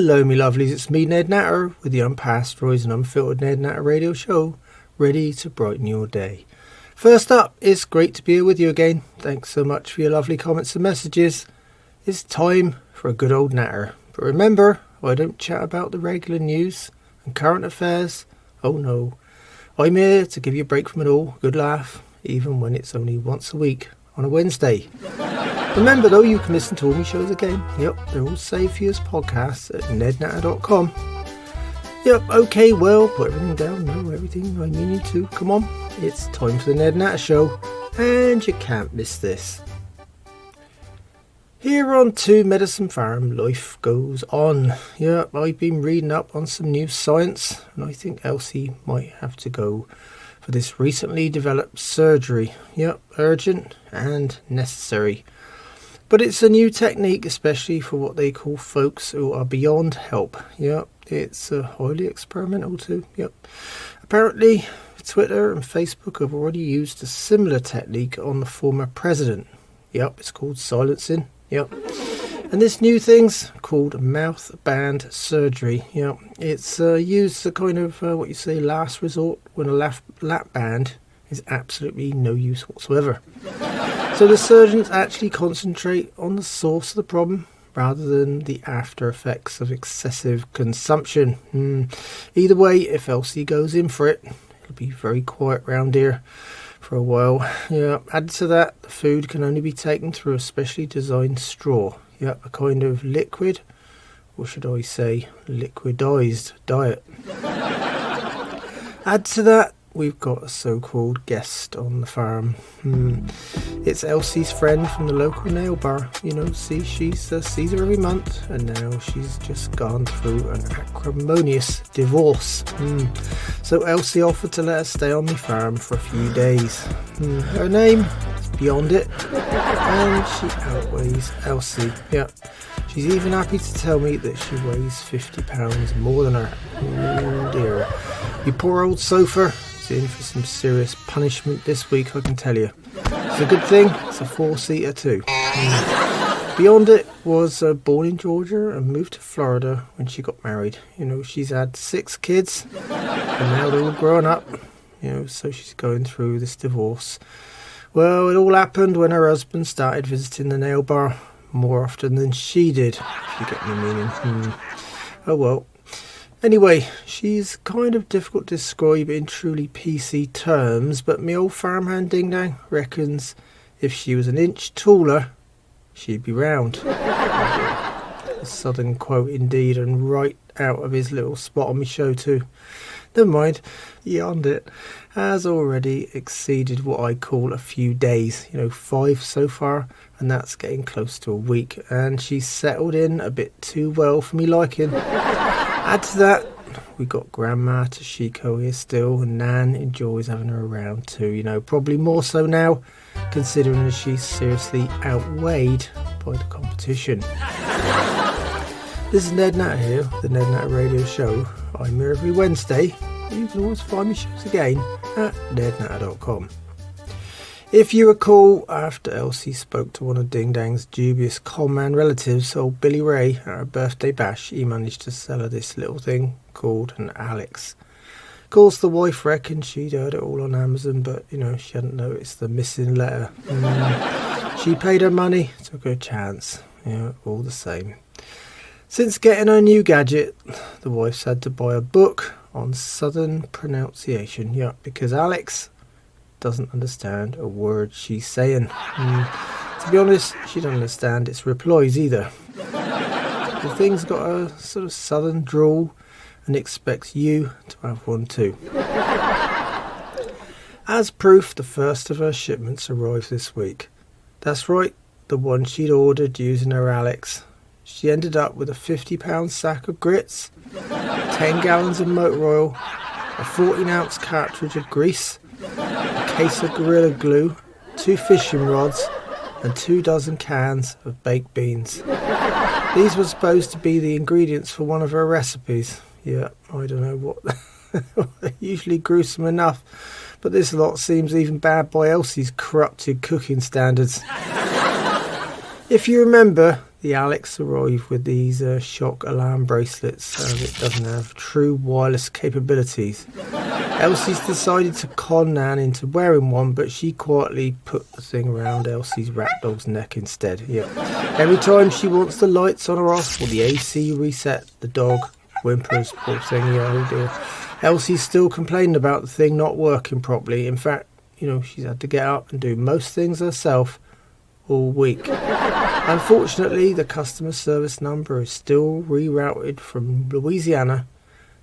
Hello me lovelies, it's me Ned Natter with the unpasteurised and unfiltered Ned Natter Radio Show, ready to brighten your day. First up, it's great to be here with you again. Thanks so much for your lovely comments and messages. It's time for a good old natter. But remember, I don't chat about the regular news and current affairs. Oh no, I'm here to give you a break from it all, a good laugh, even when it's only once a week on a Wednesday. Remember though, you can listen to all my shows again. Yep, they're all saved for you as podcasts at nednatter.com. Yep, okay, well, put everything down, know everything I mean you to. Come on, it's time for the Ned Natter Show, and you can't miss this. Here on 2 Medicine Farm, life goes on. Yep, I've been reading up on some new science, and I think Elsie might have to go for this recently developed surgery. Yep, urgent and necessary. But it's a new technique, especially for what they call folks who are beyond help. Yep, it's highly experimental too. Yep. Apparently, Twitter and Facebook have already used a similar technique on the former president. Yep, it's called silencing. Yep. And this new thing's called mouth band surgery. Yep. It's used as a kind of, what you say, last resort when a lap band is absolutely no use whatsoever. So the surgeons actually concentrate on the source of the problem rather than the after effects of excessive consumption. Either way, if Elsie goes in for it, it'll be very quiet round here for a while. Yeah. Added to that, the food can only be taken through a specially designed straw. Yeah, a kind of liquid, or should I say liquidized diet. Add to that, we've got a so-called guest on the farm. It's Elsie's friend from the local nail bar. You know, see, she's sees her every month, and now she's just gone through an acrimonious divorce. So Elsie offered to let her stay on the farm for a few days. Her name is Beyondit, and she outweighs Elsie. Yep. She's even happy to tell me that she weighs 50 pounds more than her. Oh dear. You poor old sofa. In for some serious punishment this week, I can tell you. It's a good thing, it's a 4-seater too. Beyondit was born in Georgia and moved to Florida when she got married. You know, she's had 6 kids and now they're all grown up. You know, so she's going through this divorce. Well, it all happened when her husband started visiting the nail bar more often than she did, if you get my meaning. Oh well. Anyway, she's kind of difficult to describe in truly PC terms, but me old farmhand Ding Dang reckons if she was an inch taller, she'd be round. A southern quote indeed, and right out of his little spot on my show too. Never mind, Beyondit has already exceeded what I call a few days. You know, 5 so far, and that's getting close to a week, and she's settled in a bit too well for me liking. Add to that, we got Grandma Toshiko here still, and Nan enjoys having her around too. You know, probably more so now, considering that she's seriously outweighed by the competition. This is Ned Natter here, the Ned Natter Radio Show. I'm here every Wednesday. You can always find me shows again at nednatter.com. If you recall, after Elsie spoke to one of Ding Dang's dubious con-man relatives, old Billy Ray, at her birthday bash, he managed to sell her this little thing called an Alex. Of course, the wife reckoned she'd heard it all on Amazon, but, you know, she hadn't noticed the missing letter. She paid her money, took her chance, you know, all the same. Since getting her new gadget, the wife's had to buy a book on Southern pronunciation, yeah, because Alex doesn't understand a word she's saying. To be honest, she doesn't understand its replies either. The thing's got a sort of southern drawl and expects you to have one too. As proof, the first of her shipments arrived this week. That's right, the one she'd ordered using her Alex. She ended up with a £50 sack of grits, 10 gallons of motor oil, a 14-ounce cartridge of grease, a case of Gorilla Glue, 2 fishing rods, and 2 dozen cans of baked beans. These were supposed to be the ingredients for one of her recipes. Yeah, I don't know what. Usually gruesome enough, but this lot seems even bad by Elsie's corrupted cooking standards. If you remember, the Alex arrived with these shock alarm bracelets as it doesn't have true wireless capabilities. Elsie's decided to con Nan into wearing one, but she quietly put the thing around Elsie's rat dog's neck instead. Yep. Every time she wants the lights on or off or the AC reset, the dog whimpers, poor thing, oh dear. Elsie's still complaining about the thing not working properly. In fact, she's had to get up and do most things herself all week. Unfortunately, the customer service number is still rerouted from Louisiana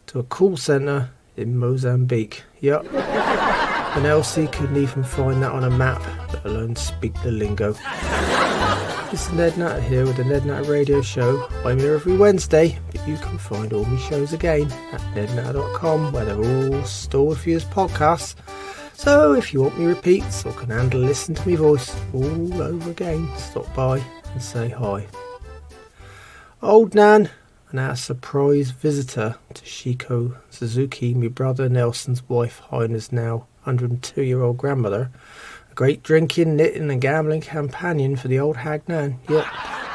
to a call centre in Mozambique. Yup. And Elsie couldn't even find that on a map, let alone speak the lingo. This is Ned Natter here with the Ned Natter Radio Show. I'm here every Wednesday, but you can find all my shows again at nednatter.com, where they're all stored for you as podcasts. So if you want me repeats or can handle listen to me voice all over again, stop by and say hi. Old Nan and our surprise visitor, Toshiko Suzuki, my brother Nelson's wife, Heiner's now 102-year-old grandmother, a great drinking, knitting and gambling companion for the old hag Nan. Yep,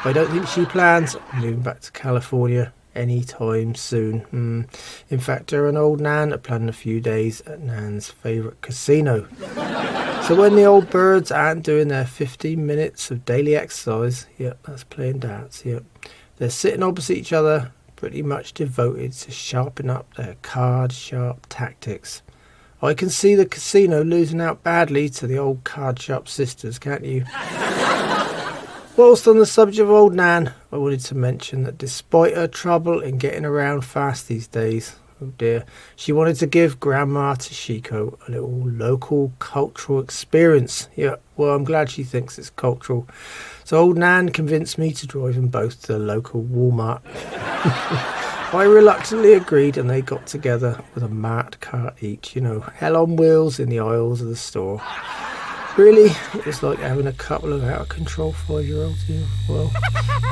I don't think she plans on moving back to California anytime soon. In fact, her and old Nan are planning a few days at Nan's favourite casino. So when the old birds aren't doing their 15 minutes of daily exercise, yep, that's playing darts, yep, they're sitting opposite each other, pretty much devoted to sharpening up their card-sharp tactics. I can see the casino losing out badly to the old card-sharp sisters, can't you? Whilst on the subject of old Nan, I wanted to mention that despite her trouble in getting around fast these days, oh dear, she wanted to give Grandma Toshiko a little local cultural experience. Yeah, well, I'm glad she thinks it's cultural. So old Nan convinced me to drive them both to the local Wal-Mart. I reluctantly agreed and they got together with a mart cart each, hell on wheels in the aisles of the store. Really, it was like having a couple of out-of-control 5-year-olds. Well,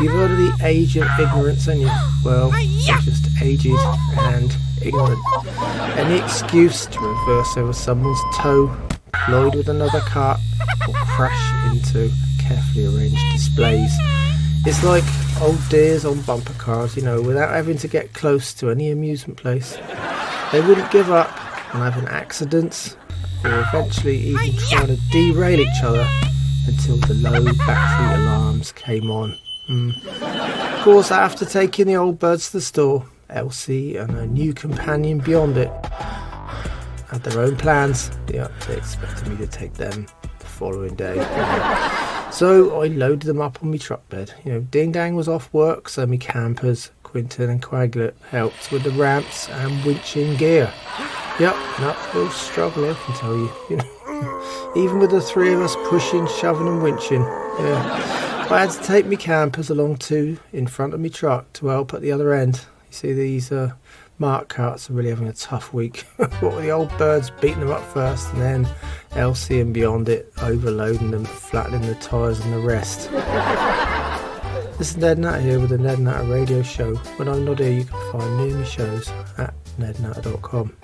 you've heard of the age of ignorance, haven't you? Well, they're just aged and ignorant. Any excuse to reverse over someone's toe, collide with another cart, or crash into carefully arranged displays. It's like old dears on bumper cars, without having to get close to any amusement place. They wouldn't give up on having accidents, or eventually even trying to derail each other until the low battery alarms came on. Of course, after taking the old birds to the store, Elsie and her new companion Beyondit had their own plans. Yeah, they expected me to take them the following day. So I loaded them up on my truck bed. Ding Dang was off work, so my campers, Quinton and Quaglet, helped with the ramps and winching gear. Yep, an uphill struggle, I can tell you. Even with the three of us pushing, shoving and winching. Yeah. I had to take me campers along too, in front of me truck, to help at the other end. You see, these Mart carts are really having a tough week. What with the old birds beating them up first, and then Elsie and Beyondit overloading them, flattening the tyres and the rest. This is Ned Natter here with the Ned Natter Radio Show. When I'm not here, you can find me and my shows at nednatter.com.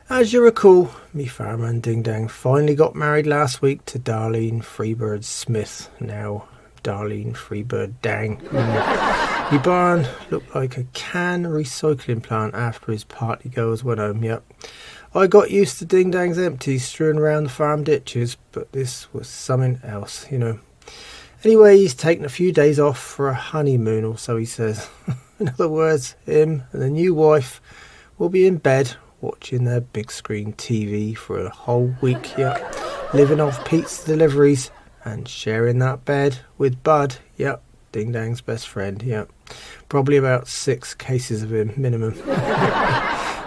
As you recall, me farmhand Ding Dang finally got married last week to Darlene-Freebird Smith, now Darlene-Freebird Dang. My barn looked like a can recycling plant after his party goers went home, yep. I got used to Ding Dang's empties strewn around the farm ditches, but this was something else, Anyway, he's taken a few days off for a honeymoon, or so he says. In other words, him and the new wife will be in bed watching their big screen TV for a whole week, yep. Living off pizza deliveries and sharing that bed with Bud, yep. Ding Dang's best friend, yep. Probably about 6 cases of him minimum.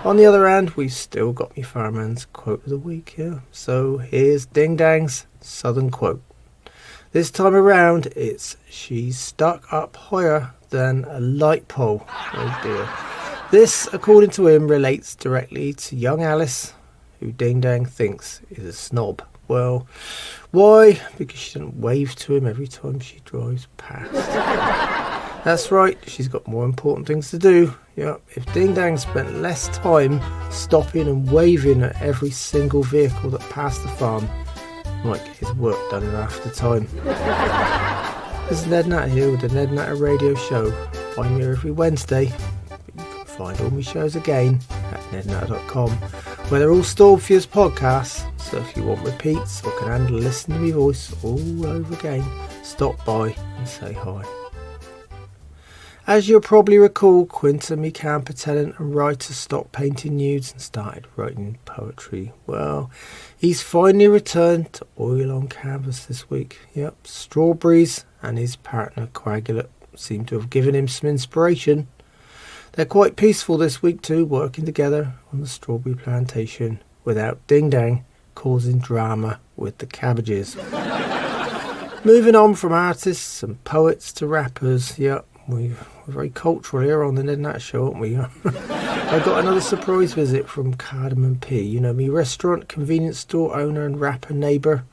On the other hand, we've still got me farmhand's quote of the week, yeah. So here's Ding Dang's Southern quote. This time around, it's she's stuck up higher than a light pole. Oh dear. This, according to him, relates directly to young Alice, who Ding Dang thinks is a snob. Well, why? Because she doesn't wave to him every time she drives past. That's right, she's got more important things to do. Yeah, if Ding Dang spent less time stopping and waving at every single vehicle that passed the farm, might get his work done in half the time. This is Ned Natter here with the Ned Natter Radio Show. I'm here every Wednesday, but you can find all my shows again at nednatter.com, where they're all stored for you as podcasts. So if you want repeats or can handle listening to my voice all over again, stop by and say hi. As you'll probably recall, Quinton, me camper tenant and writer, stopped painting nudes and started writing poetry. Well, he's finally returned to oil on canvas this week. Yep, Strawberries and his partner Coagulate seem to have given him some inspiration. They're quite peaceful this week too, working together on the strawberry plantation without Ding Dang causing drama with the cabbages. Moving on from artists and poets to rappers, yep. We're very cultural here on the Ned Natter Show, aren't we? I got another surprise visit from Cardamom P. You know, me restaurant, convenience store owner and rapper neighbour.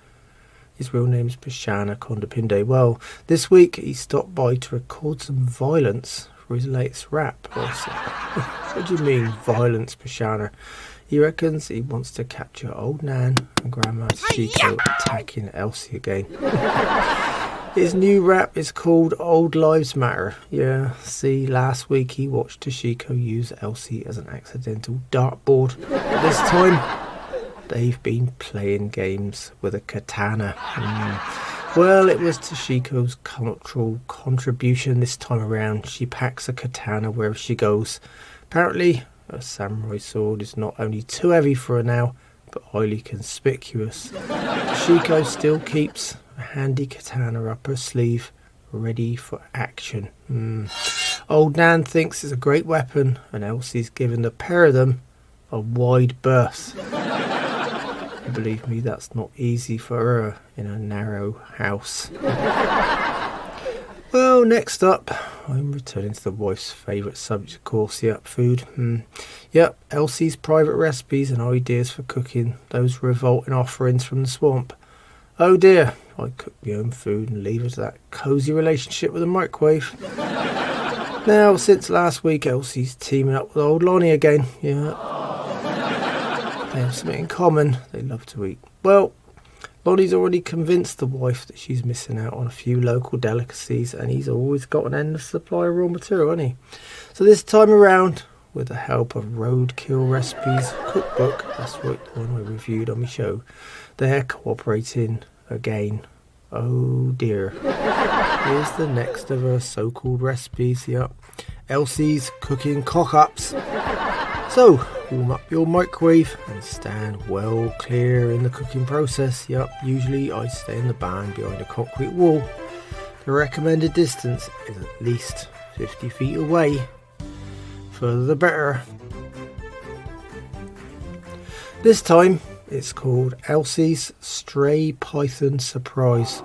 His real name's Pashana Kondapinde. Well, this week he stopped by to record some violence for his latest rap. What do you mean, violence, Pashana? He reckons he wants to capture old Nan and Grandma Toshiko attacking Elsie again. His new rap is called Old Lives Matter. Yeah, see, last week he watched Toshiko use Elsie as an accidental dartboard. But this time, they've been playing games with a katana. Well, it was Toshiko's cultural contribution this time around. She packs a katana wherever she goes. Apparently, a samurai sword is not only too heavy for her now, but highly conspicuous. Toshiko still keeps a handy katana up her sleeve, ready for action. Old Nan thinks it's a great weapon, and Elsie's given the pair of them a wide berth. Believe me, that's not easy for her in a narrow house. Well, next up, I'm returning to the wife's favourite subject, of course, yep, food. Yep, Elsie's private recipes and ideas for cooking those revolting offerings from the swamp. Oh dear, I cook my own food and leave it to that cosy relationship with the microwave. Now, since last week, Elsie's teaming up with old Lonnie again. Yeah, they have something in common. They love to eat. Well, Lonnie's already convinced the wife that she's missing out on a few local delicacies, and he's always got an endless supply of raw material, hasn't he? So this time around, with the help of Roadkill Recipes Cookbook, that's right, the one I reviewed on my show, they're cooperating again. Oh dear. Here's the next of her so-called recipes. Yep, Elsie's cooking cock-ups. So, warm up your microwave and stand well clear in the cooking process. Yep, usually I stay in the barn behind a concrete wall. The recommended distance is at least 50 feet away. Further the better. This time, it's called Elsie's Stray Python Surprise.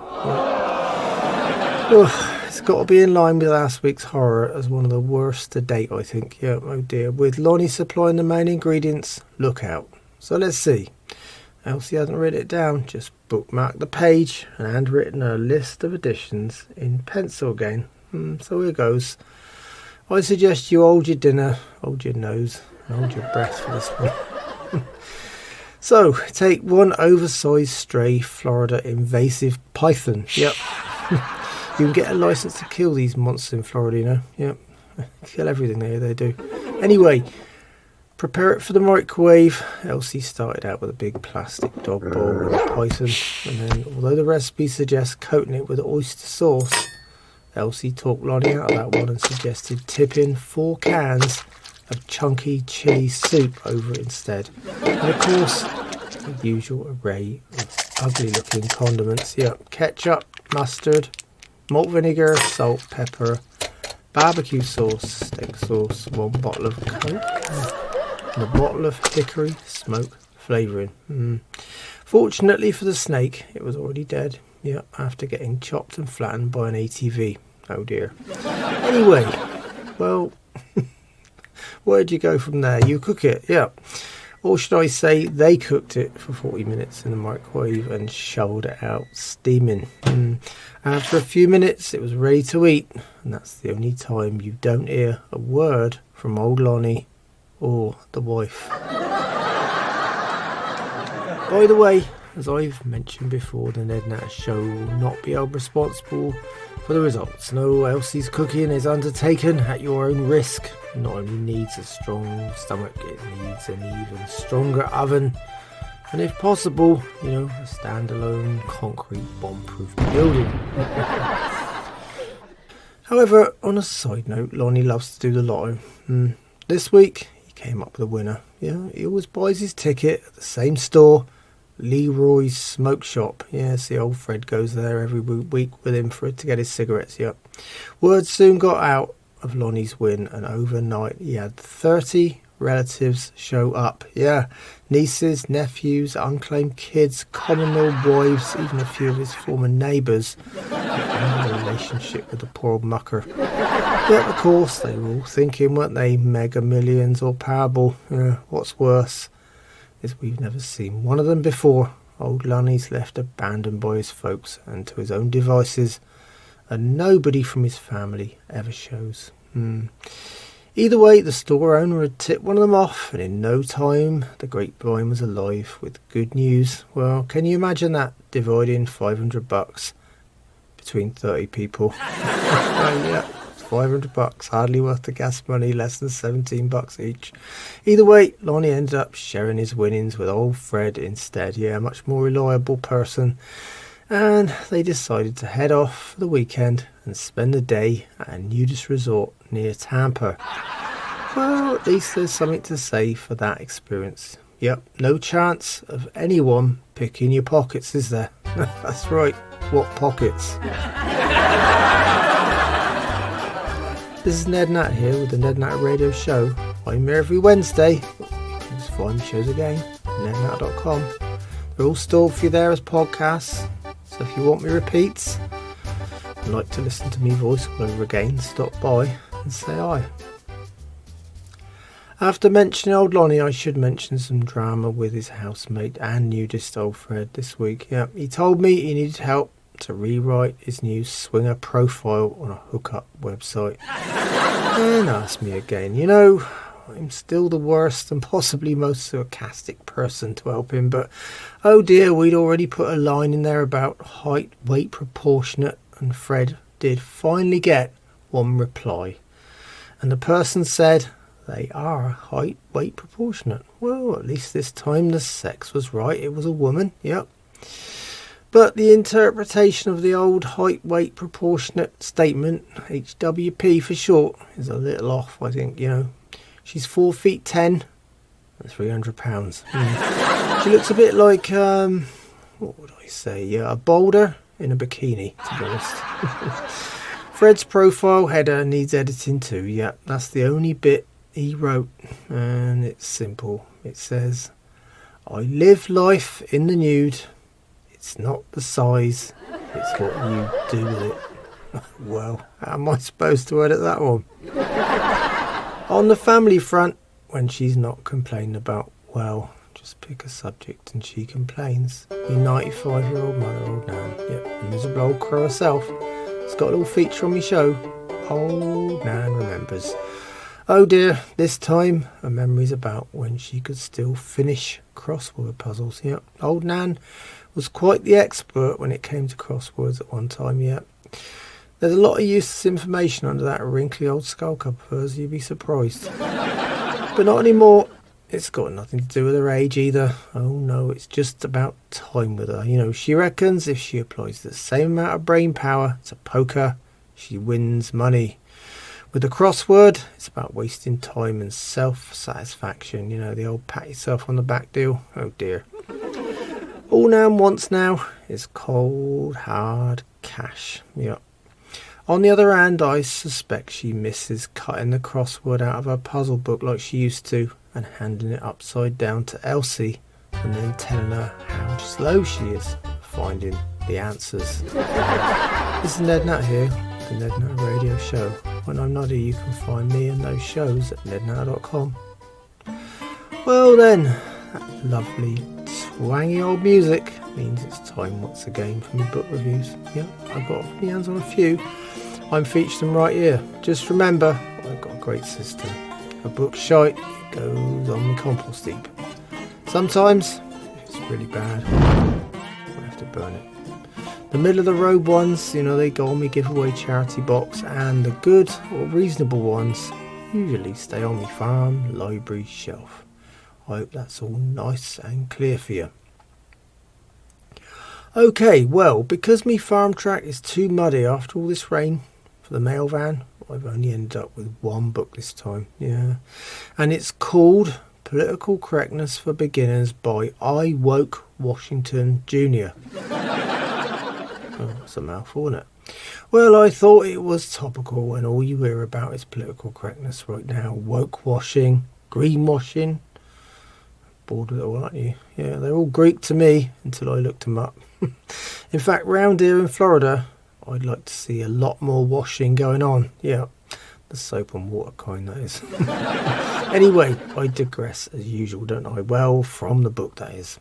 It's got to be in line with last week's horror as one of the worst to date, I think. Yeah, oh dear. With Lonnie supplying the main ingredients, look out. So let's see. Elsie hasn't written it down, just bookmarked the page and handwritten a list of additions in pencil again. So here goes. I suggest you hold your dinner, hold your nose, and hold your breath for this one. So, take one oversized stray Florida invasive python. Yep. You can get a license to kill these monsters in Florida, you know. Yep. Kill everything they do. Anyway, prepare it for the microwave. Elsie started out with a big plastic dog bowl with a python. And then, although the recipe suggests coating it with oyster sauce, Elsie talked Lonnie out of that one and suggested tipping 4 cans of chunky chili soup over it instead. And of course, the usual array of ugly looking condiments. Yep, ketchup, mustard, malt vinegar, salt, pepper, barbecue sauce, steak sauce, 1 bottle of Coke, and a bottle of hickory smoke flavouring. Fortunately for the snake, it was already dead. Yep, after getting chopped and flattened by an ATV. Oh dear. Anyway, well, where'd you go from there? You cook it, yeah. Or should I say they cooked it for 40 minutes in the microwave and shoveled it out steaming. After a few minutes it was ready to eat, and that's the only time you don't hear a word from old Lonnie or the wife. By the way, as I've mentioned before, the Ned Natter Show will not be held responsible for the results. No, Elsie's cooking is undertaken at your own risk. It not only needs a strong stomach, it needs an even stronger oven. And if possible, a standalone concrete bomb-proof building. However, on a side note, Lonnie loves to do the lotto. This week, he came up with a winner. He always buys his ticket at the same store, Leroy's Smoke Shop. See, old Fred goes there every week with him to get his cigarettes. Word soon got out of Lonnie's win, and overnight he had 30 relatives show up. Nieces, nephews, unclaimed kids, common law wives, even a few of his former neighbours had a relationship with the poor old mucker. Yet of course they were all thinking, weren't they, Mega Millions or Powerball. What's worse is we've never seen one of them before. Old Lonnie's left abandoned by his folks and to his own devices, and nobody from his family ever shows. Either way, the store owner had tipped one of them off, and in no time the grapevine was alive with good news. Well, can you imagine that, dividing $500 between 30 people? $500, hardly worth the gas money, less than $17 each. Either way, Lonnie ended up sharing his winnings with old Fred instead. A much more reliable person. And they decided to head off for the weekend and spend the day at a nudist resort near Tampa. Well, at least there's something to say for that experience. No chance of anyone picking your pockets, is there? That's right, what pockets? This is Ned Natter here with the Ned Natter Radio Show. I'm here every Wednesday. You can just find my shows again, nednatter.com. They're all stored for you there as podcasts. So if you want me repeats, and like to listen to me voice all over again, stop by and say hi. After mentioning old Lonnie, I should mention some drama with his housemate and nudist old Fred this week. He told me he needed help to rewrite his new swinger profile on a hookup website. And asked me again. I'm still the worst and possibly most sarcastic person to help him, but oh dear, we'd already put a line in there about height, weight proportionate, and Fred did finally get one reply. And the person said they are height, weight proportionate. Well, at least this time the sex was right. It was a woman, But the interpretation of the old height, weight proportionate statement, HWP for short, is a little off, I think, She's 4 feet 10 and 300 pounds. She looks a bit like, what would I say? A boulder in a bikini, to be honest. Fred's profile header needs editing too. That's the only bit he wrote. And it's simple. It says, I live life in the nude. It's not the size. It's what you do with it. Well, how am I supposed to edit that one? On the family front, when she's not complaining about, just pick a subject and she complains. Your 95-year-old mother, old Nan, the miserable old crow herself, has got a little feature on my show. Old Nan remembers. Oh dear, this time a memory's about when she could still finish crossword puzzles. Old Nan was quite the expert when it came to crosswords at one time. There's a lot of useless information under that wrinkly old skull cup of hers, you'd be surprised. But not anymore. It's got nothing to do with her age either. Oh no, it's just about time with her. She reckons if she applies the same amount of brain power to poker, she wins money. With the crossword, it's about wasting time and self-satisfaction. The old pat yourself on the back deal. Oh dear. All Nan wants now is cold, hard cash. On the other hand, I suspect she misses cutting the crossword out of her puzzle book like she used to and handing it upside down to Elsie and then telling her how slow she is finding the answers. This is Ned Natter here, the Ned Natter Radio Show. When I'm not here, you can find me and those shows at nednatter.com. Well then, that lovely twangy old music means it's time once again for my book reviews. I've got my hands on a few. I'm featuring them right here. Just remember, I've got a great system. A book's shite, it goes on the compost heap. Sometimes, if It's really bad. I have to burn it. The middle of the road ones, they go on my giveaway charity box, and the good or reasonable ones usually stay on my farm library shelf. I hope that's all nice and clear for you. Okay, well, because me farm track is too muddy after all this rain for the mail van, I've only ended up with one book this time. Yeah, and it's called Political Correctness for Beginners by I. Woke Washington Jr. Oh, that's a mouthful, isn't it? Well, I thought it was topical, and all you hear about is political correctness right now. Woke washing, greenwashing. Bored with it all, aren't you? Yeah, they're all Greek to me until I looked them up. In fact, round here in Florida, I'd like to see a lot more washing going on. Yeah, the soap and water kind, that is. Anyway, I digress as usual, don't I? Well, from the book, that is.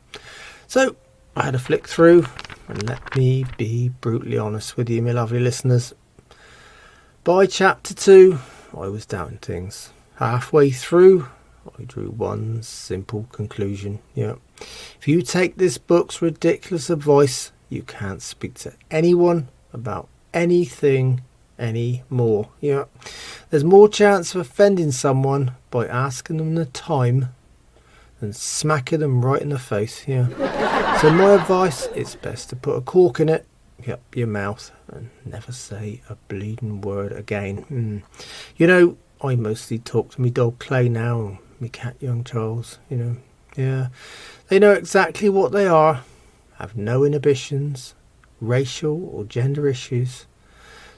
So, I had a flick through, and let me be brutally honest with you, my lovely listeners. By chapter 2, I was doubting things. Halfway through, I drew one simple conclusion. Yeah, if you take this book's ridiculous advice, you can't speak to anyone about anything anymore. Yeah, there's more chance of offending someone by asking them the time than smacking them right in the face. Yeah. So my advice, it's best to put a cork in it, your mouth, and never say a bleeding word again. I mostly talk to me dog Clay now, and me cat young Charles, Yeah. They know exactly what they are, have no inhibitions, racial or gender issues.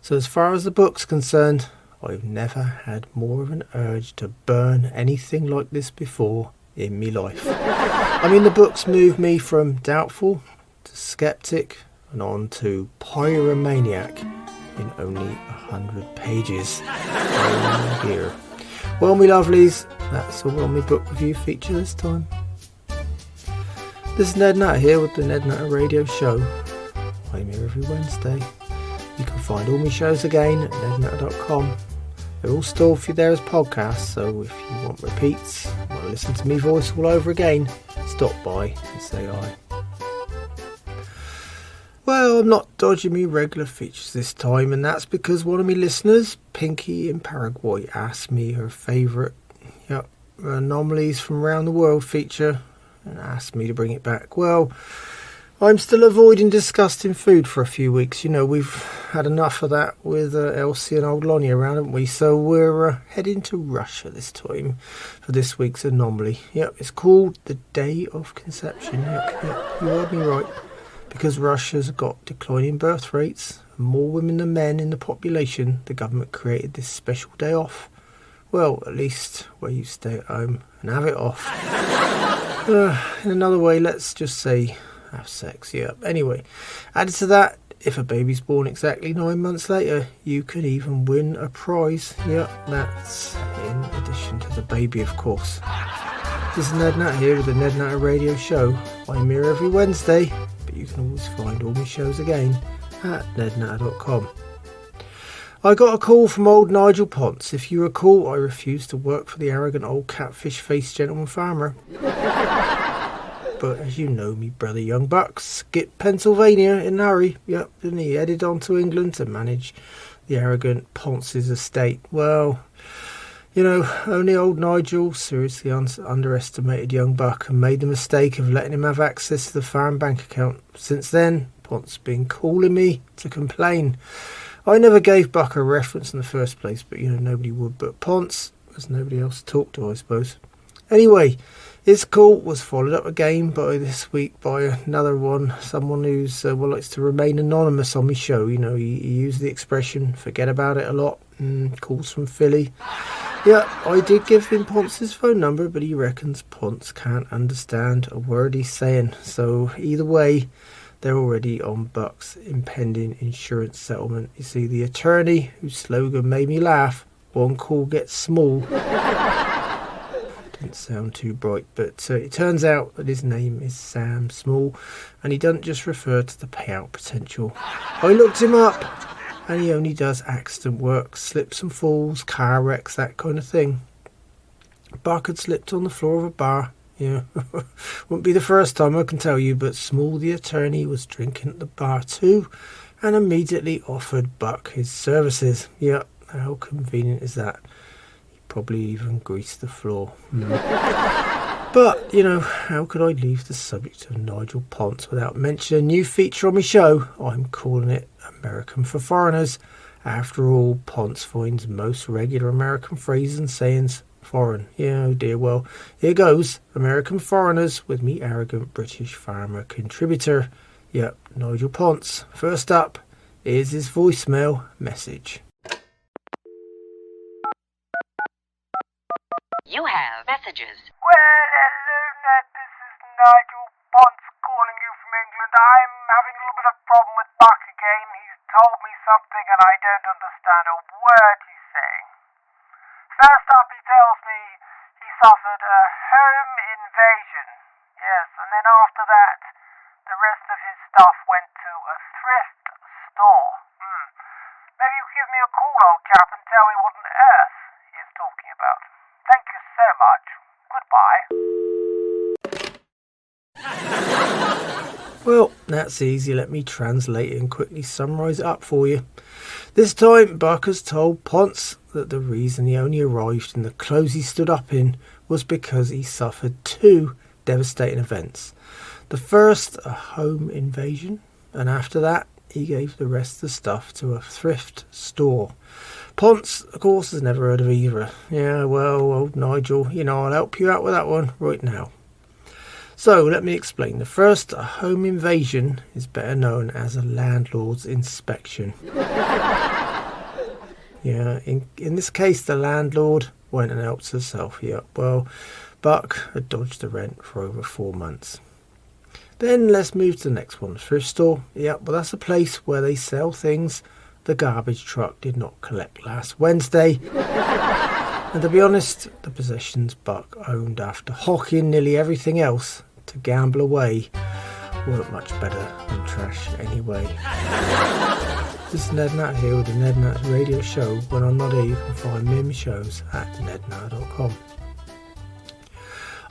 So as far as the book's concerned, I've never had more of an urge to burn anything like this before in me life. I mean, the book's moved me from doubtful to skeptic and on to pyromaniac in only 100 pages. Here. Well, me lovelies, that's all on my book review feature this time. This is Ned Natter here with the Ned Natter Radio Show. I'm here every Wednesday. You can find all my shows again at nednatter.com. They're all stored for you there as podcasts, so if you want repeats, want to listen to me voice all over again, stop by and say hi. Well, I'm not dodging me regular features this time, and that's because one of my listeners, Pinky in Paraguay, asked me her favourite Anomalies from Around the World feature and asked me to bring it back. Well, I'm still avoiding disgusting food for a few weeks. We've had enough of that with Elsie and old Lonnie around, haven't we? So we're heading to Russia this time for this week's Anomaly. Yep, it's called The Day of Conception. Yep, you heard me right. Because Russia's got declining birth rates and more women than men in the population, the government created this special day off. Well, at least where you stay at home and have it off. In another way, let's just say have sex. Yeah. Anyway, added to that, if a baby's born exactly 9 months later, you can even win a prize. Yeah, that's in addition to the baby, of course. This is Ned Natter here with the Ned Natter Radio Show. I'm here every Wednesday, but you can always find all my shows again at nednatter.com. I got a call from old Nigel Ponce. If you recall, I refused to work for the arrogant old catfish-faced gentleman farmer. But as you know, me brother young buck skipped Pennsylvania in a hurry. Yep, and he headed on to England to manage the arrogant Ponce's estate. Well, only old Nigel seriously underestimated young buck and made the mistake of letting him have access to the farm bank account. Since then, Ponce's been calling me to complain. I never gave Buck a reference in the first place, but nobody would but Ponce, as nobody else to talk to, I suppose. Anyway, his call was followed up again this week by another one, someone who's likes to remain anonymous on my show. He used the expression "forget about it" a lot. Calls from Philly. Yeah, I did give him Ponce's phone number, but he reckons Ponce can't understand a word he's saying. So either way, they're already on Buck's impending insurance settlement. You see, the attorney whose slogan made me laugh, "One call gets small," didn't sound too bright, but it turns out that his name is Sam Small, and he doesn't just refer to the payout potential. I looked him up, and he only does accident work, slips and falls, car wrecks, that kind of thing. Buck had slipped on the floor of a bar Yeah, wouldn't be the first time, I can tell you, but Small the attorney was drinking at the bar too and immediately offered Buck his services. Yeah, how convenient is that? He probably even greased the floor. But, how could I leave the subject of Nigel Ponce without mentioning a new feature on my show? I'm calling it American for Foreigners. After all, Ponce finds most regular American phrases and sayings foreign. Yeah, oh dear. Well, here goes. American Foreigners with me arrogant British farmer contributor. Yep, Nigel Ponce. First up, here's his voicemail message. You have messages. Well, hello, Ned. This is Nigel Ponce calling you from England. I'm having a little bit of problem with Buck again. He's told me something and I don't understand a word he's saying. First up, he tells me he suffered a home invasion. Yes, and then after that, the rest of his stuff went to a thrift store. Maybe you could give me a call, old chap, and tell me what on earth he is talking about. Thank you so much. Goodbye. Well, that's easy. Let me translate it and quickly summarise it up for you. This time, Buck has told Ponce that the reason he only arrived in the clothes he stood up in was because he suffered two devastating events. The first, a home invasion, and after that, he gave the rest of the stuff to a thrift store. Ponce, of course, has never heard of either. Yeah, well, old Nigel, I'll help you out with that one right now. So, let me explain. The first, a home invasion, is better known as a landlord's inspection. Yeah, in this case, the landlord went and helped herself. Yeah, well, Buck had dodged the rent for over 4 months. Then let's move to the next one, thrift store. Yeah, well, that's a place where they sell things the garbage truck did not collect last Wednesday. And to be honest, the possessions Buck owned after hocking nearly everything else to gamble away weren't much better than trash anyway. This is Ned Natter here with the Ned Natter Radio Show. When I'm not here, you can find me and my shows at nednatter.com.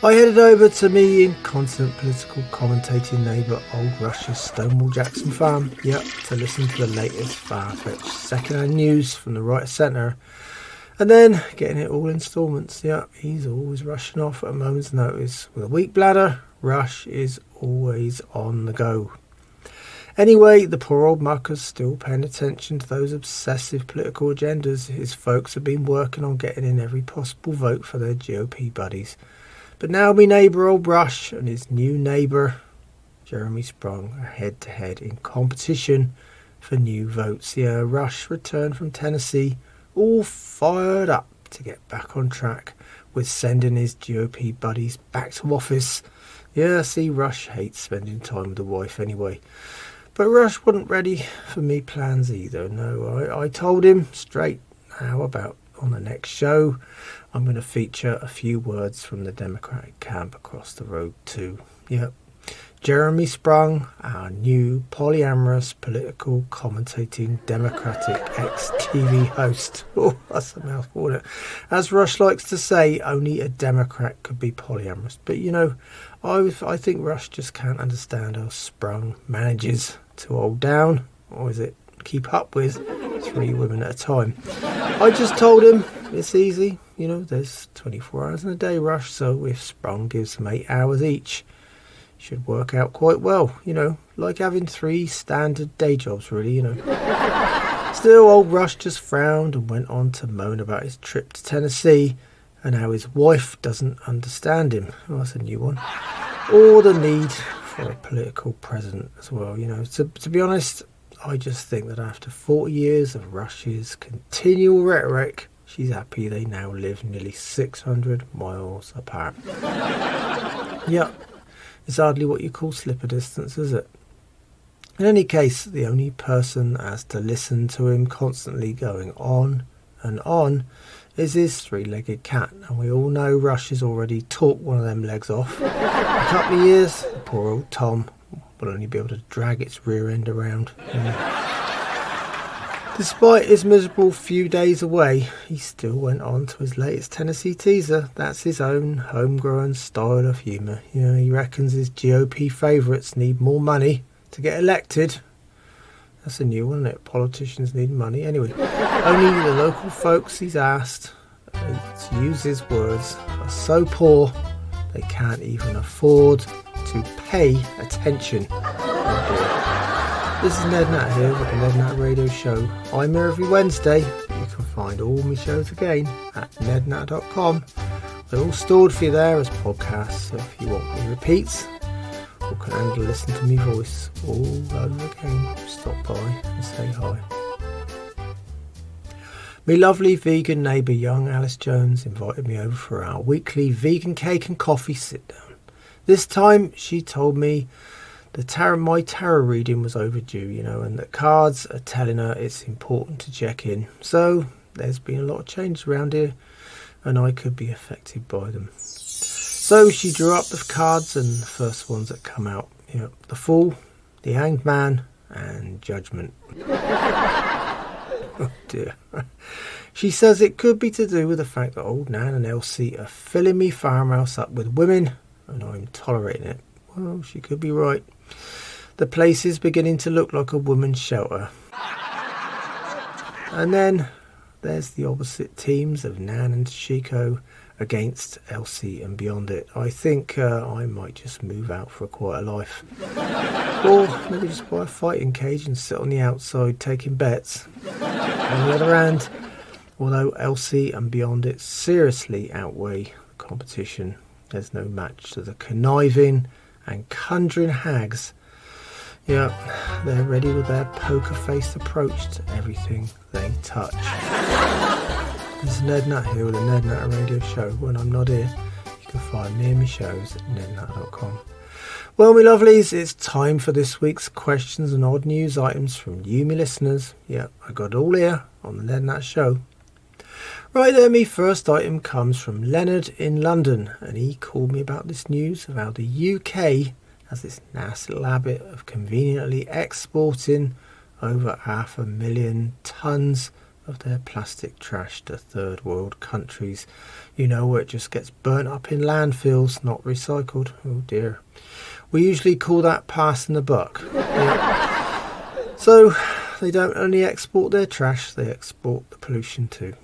I headed over to me inconstant political commentating neighbour Old Rush's Stonewall Jackson farm, to listen to the latest far-fetched second-hand news from the right of centre, and then getting it all instalments. He's always rushing off at a moment's notice. With a weak bladder, Rush is always on the go. Anyway, the poor old mucker's still paying attention to those obsessive political agendas. His folks have been working on getting in every possible vote for their GOP buddies. But now my neighbour old Rush and his new neighbour Jeremy Sprung are head to head in competition for new votes. Rush returned from Tennessee all fired up to get back on track with sending his GOP buddies back to office. See, Rush hates spending time with the wife anyway. But Rush wasn't ready for me plans either. No, I told him straight how about on the next show I'm going to feature a few words from the Democratic camp across the road too. Jeremy Sprung, our new polyamorous political commentating Democratic ex-TV host. Oh, that's a mouthful, isn't it? As Rush likes to say, only a Democrat could be polyamorous. But I think Rush just can't understand how Sprung manages to hold down, or is it keep up with, 3 women at a time. I just told him it's easy. There's 24 hours in a day, Rush, so if Sprung gives them 8 hours each, should work out quite well. Like having 3 standard day jobs, really. Still, old Rush just frowned and went on to moan about his trip to Tennessee and how his wife doesn't understand him. Oh, that's a new one. Or the need for a political president as well. To be honest, I just think that after 40 years of Rush's continual rhetoric, she's happy they now live nearly 600 miles apart. It's hardly what you call slipper distance, is it? In any case, the only person that has to listen to him constantly going on and on is his 3-legged cat, and we all know Rush has already talked one of them legs off. In a couple of years, the poor old Tom will only be able to drag its rear end around. The Despite his miserable few days away, he still went on to his latest Tennessee teaser. That's his own homegrown style of humour. You know, he reckons his GOP favourites need more money to get elected. That's a new one, isn't it? Politicians need money. Anyway, only the local folks he's asked to use his words are so poor they can't even afford to pay attention. This is Ned Natter here with the Ned Natter Radio Show. I'm here every Wednesday. You can find all my shows again at nednatter.com. They're all stored for you there as podcasts, so if you want me repeats or can handle listen to me voice all over again, stop by and say hi. My lovely vegan neighbour, young Alice Jones, invited me over for our weekly vegan cake and coffee sit down. This time she told me my tarot reading was overdue, you know, and that cards are telling her it's important to check in. So there's been a lot of change around here and I could be affected by them. So she drew up the cards and the first ones that come out, you know, the Fool, the Hanged Man and Judgment. Oh dear. She says it could be to do with the fact that old Nan and Elsie are filling me farmhouse up with women and I'm tolerating it. Well, she could be right. The place is beginning to look like a woman's shelter. And then there's the opposite teams of Nan and Toshiko against Elsie and Beyondit. I think I might just move out for a quieter life. Or maybe just buy a fighting cage and sit on the outside taking bets. On the other hand, although Elsie and Beyondit seriously outweigh the competition, there's no match to the conniving and conjuring hags. Yeah, they're ready with their poker-faced approach to everything they touch. This is Ned Natter here with the Ned Natter Radio Show. When I'm not here, you can find me and my shows at nednatter.com. Well, my lovelies, it's time for this week's questions and odd news items from you, my listeners. Yeah, I got it all here on the Ned Natter Show. Right there, my first item comes from Leonard in London, and he called me about this news of how the UK has this nasty little habit of conveniently exporting over 500,000 tonnes of their plastic trash to third world countries. You know, where it just gets burnt up in landfills, not recycled. Oh dear. We usually call that passing the buck. Yeah. So they don't only export their trash, they export the pollution too.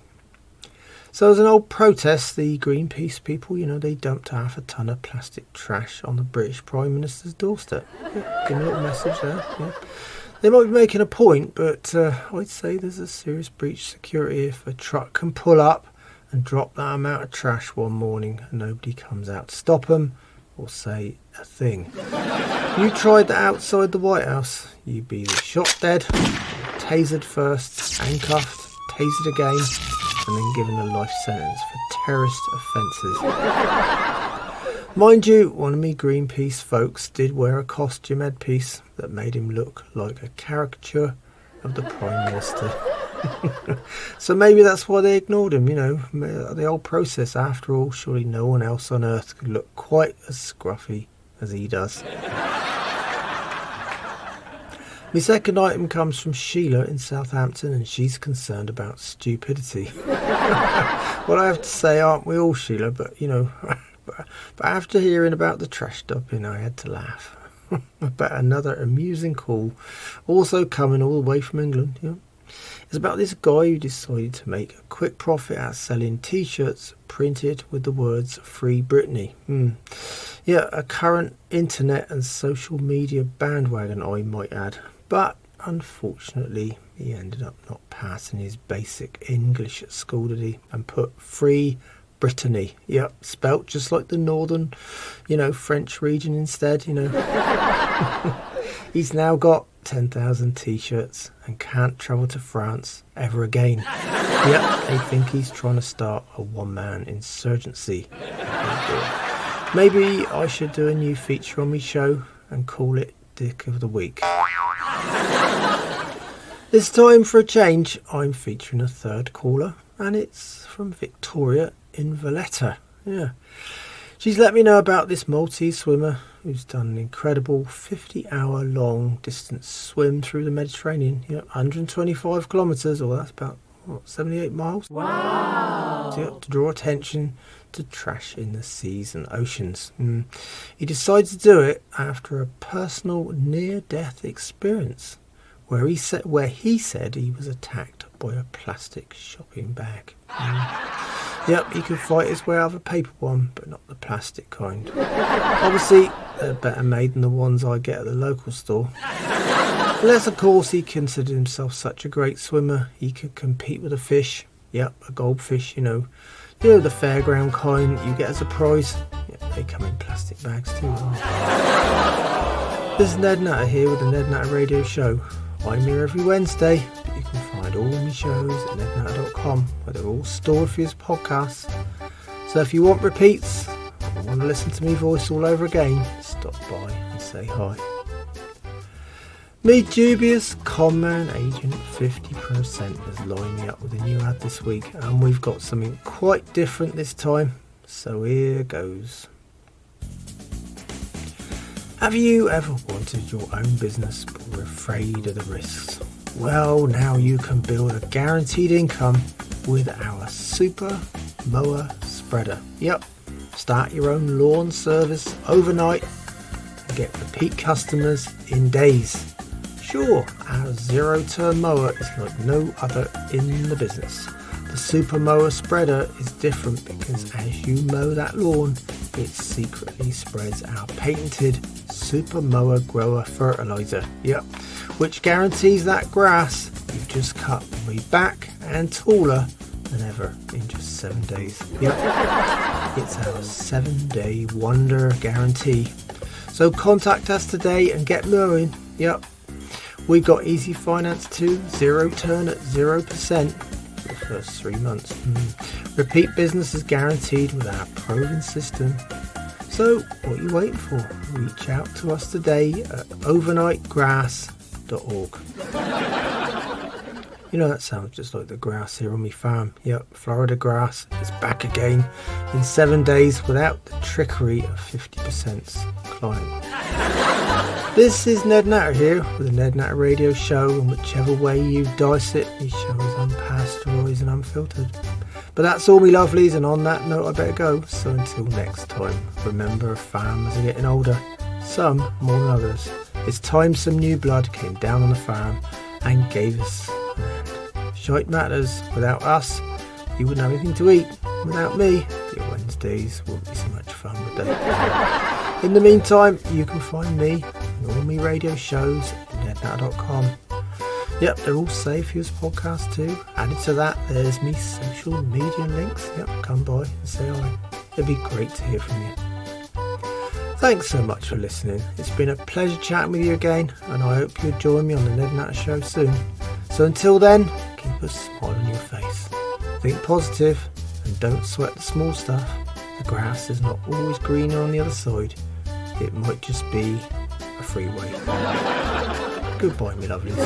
So as an old protest, the Greenpeace people, you know, they dumped 500 tonne of plastic trash on the British Prime Minister's doorstep. Yeah, give me a little message there. Yeah. They might be making a point, but I'd say there's a serious breach of security if a truck can pull up and drop that amount of trash one morning and nobody comes out to stop them or say a thing. You tried that outside the White House, you'd be shot dead, tasered first, handcuffed, tasered again, and then given a life sentence for terrorist offences. Mind you, one of me Greenpeace folks did wear a costume headpiece that made him look like a caricature of the Prime Minister. So maybe that's why they ignored him, you know, the whole process. After all, surely no one else on earth could look quite as scruffy as he does. My second item comes from Sheila in Southampton, and she's concerned about stupidity. Well, I have to say, aren't we all, Sheila? But, you know, but after hearing about the trash dumping, I had to laugh. About another amusing call, also coming all the way from England. You know? It's about this guy who decided to make a quick profit out of selling t-shirts printed with the words Free Britney. Yeah, a current internet and social media bandwagon, I might add. But unfortunately, he ended up not passing his basic English at school, did he? And put Free Brittany. Yep, spelt just like the northern, you know, French region instead, you know. He's now got 10,000 t-shirts and can't travel to France ever again. Yep, they think he's trying to start a one-man insurgency. Maybe I should do a new feature on my show and call it Dick of the Week. This time, for a change, I'm featuring a third caller, and it's from Victoria in Valletta. Yeah, she's let me know about this Maltese swimmer who's done an incredible 50-hour long distance swim through the Mediterranean. 125 kilometres, or that's about 78 miles. Wow! To draw attention to trash in the seas and oceans. He decided to do it after a personal near-death experience where he said he was attacked by a plastic shopping bag. He could fight his way out of a paper one, but not the plastic kind. Obviously, they're better made than the ones I get at the local store. Unless, of course, he considered himself such a great swimmer, he could compete with a fish. A goldfish, the fairground kind you get as a prize. They come in plastic bags too. This is Ned Natter here with the Ned Natter Radio Show. I'm here every Wednesday, but you can find all my shows at nednatter.com, where they're all stored for you as podcasts. So if you want repeats, or want to listen to me voice all over again, stop by and say hi. Me dubious conman agent 50% has lined me up with a new ad this week, and we've got something quite different this time, so here goes. Have you ever wanted your own business but were afraid of the risks? Well, now you can build a guaranteed income with our Super Mower Spreader. Start your own lawn service overnight and get repeat customers in days. Sure, our zero-turn mower is like no other in the business. The Super Mower Spreader is different because as you mow that lawn, it secretly spreads our patented Super Mower Grower Fertilizer, which guarantees that grass you've just cut will be back and taller than ever in just 7 days. It's our 7-day wonder guarantee. So contact us today and get mowing. We've got easy finance too, zero turn at 0% for the first 3 months. Repeat business is guaranteed with our proven system. So what are you waiting for? Reach out to us today at overnightgrass.org. That sounds just like the grass here on my farm. Florida grass is back again in 7 days without the trickery of 50%'s client. This is Ned Natter here with the Ned Natter Radio Show, and whichever way you dice it, the show is unpasteurised and unfiltered. But that's all me lovelies, and on that note I better go. So until next time, remember farmers are getting older, some more than others. It's time some new blood came down on the farm and gave us a hand. Shite matters, without us you wouldn't have anything to eat. Without me, your Wednesdays wouldn't be so much fun, would they? In the meantime, you can find me and all my radio shows at nednatter.com. They're all saved for your podcast too. Added to that, there's me social media links. Come by and say hi. It'd be great to hear from you. Thanks so much for listening. It's been a pleasure chatting with you again, and I hope you'll join me on the Ned Natter Show soon. So until then, keep a smile on your face. Think positive and don't sweat the small stuff. The grass is not always greener on the other side. It might just be a freeway. Goodbye, my lovelies.